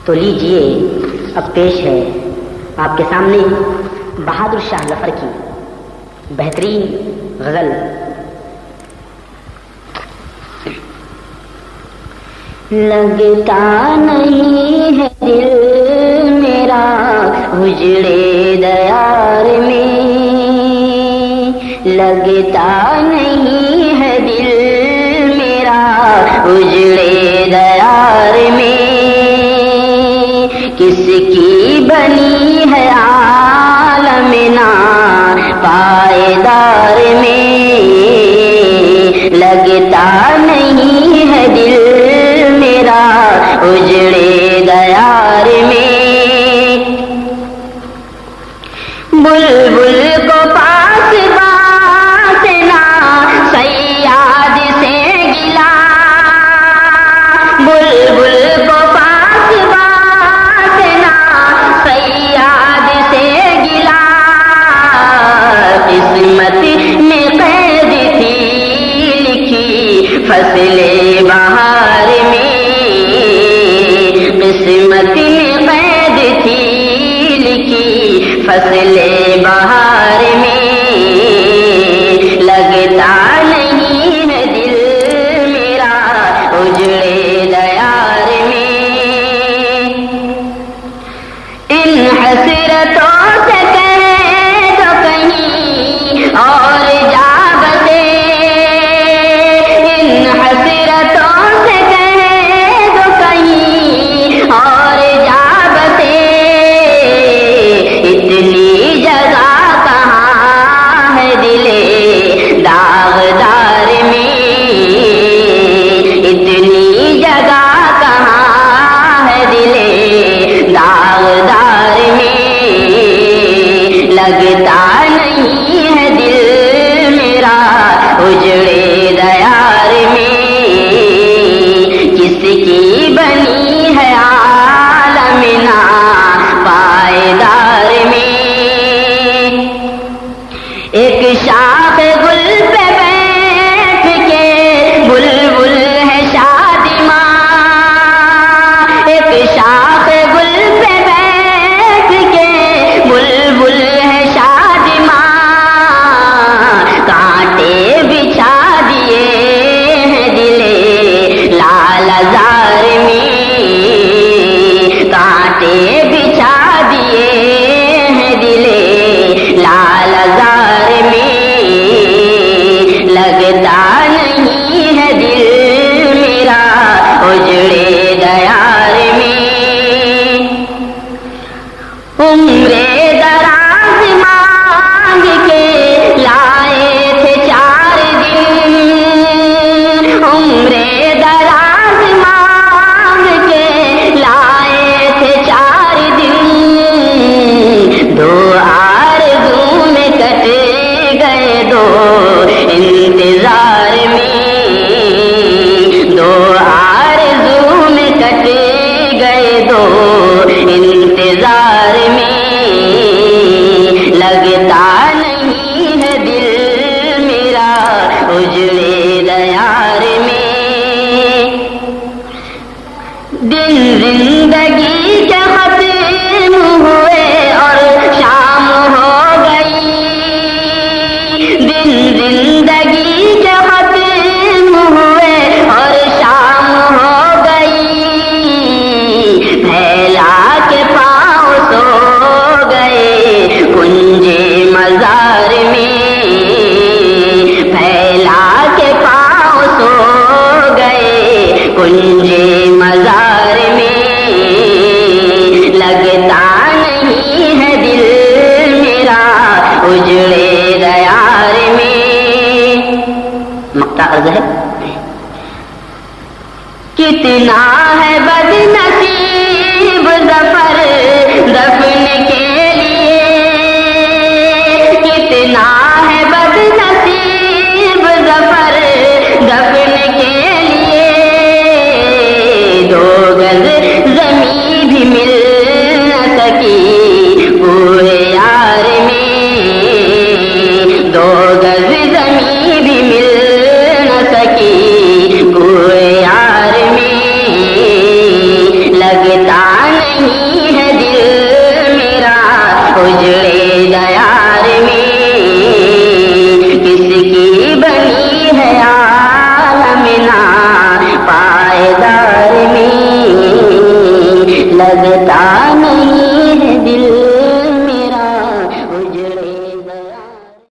تو لیجئے اب پیش ہے آپ کے سامنے بہادر شاہ ظفر کی بہترین غزل. لگتا نہیں ہے دل میرا اجڑے دیار میں، لگتا نہیں ہے دل میرا اجڑے دیار میں. کس کی بنی ہے عالم نا پائیدار میں، لگتا نہیں ہے دل میرا اجڑے دیار میں. بلبل کو پاس بات نہ صیاد سے گلا، بلبل کو پاس بات نہ صیاد سے گلا. قسمت میں قید تھی لکھی فصل بہار میں، قسمت میں قید تھی لکھی فصل بہار میں. لگتا نہیں ہے دل میرا اجڑے دیار میں. ان حسرتوں سے کہے تو کہیں اور جا بسے، ان حسرتوں سے کہے تو کہیں اور جا بسے. اتنی جگہ کہاں ہے دلے داغدار میں، اتنی جگہ کہاں ہے دلے داغدار میں. لگتا نہیں ہے دل میرا اجڑے دیار میں، کس کی بنی ہے عالم نا پائیدار میں. ایک شاخ گل پہ بیٹھ کے بلبل ہے شادماں، ایک شاخ گل پہ بیٹھ کے بلبل ہے شادماں. کانٹے بچھا دیے ہیں دلے لال زار میں، کانٹے بچھا دیے ہیں دلے لال زار میں. لگتا نہیں ہے دل میرا اجڑے دیار میں. عمر دراز مانگ کے لائے تھے 4 دن، عمر دراز مانگ کے لائے تھے 4 دن. 2 آرزو میں کٹ گئے 2 انتظار میں، 2 آرزو میں کٹ گئے 2 انتظار میں. لگتا نہیں ہے دل میرا اجڑے دیار میں. دن زندگی کے ختم ہوئے اور شام ہو گئی، دن زندگی کے ختم ہوئے اور شام ہو گئی. پھیلا کے پاؤں سو گئے کنجے مزار میں، پھیلا کے پاؤں سو گئے کنجے مزار میں. لگتا نہیں ہے دل میرا اجڑے دیار میں. مقطع عرض ہے. کتنا ہے بد نصیب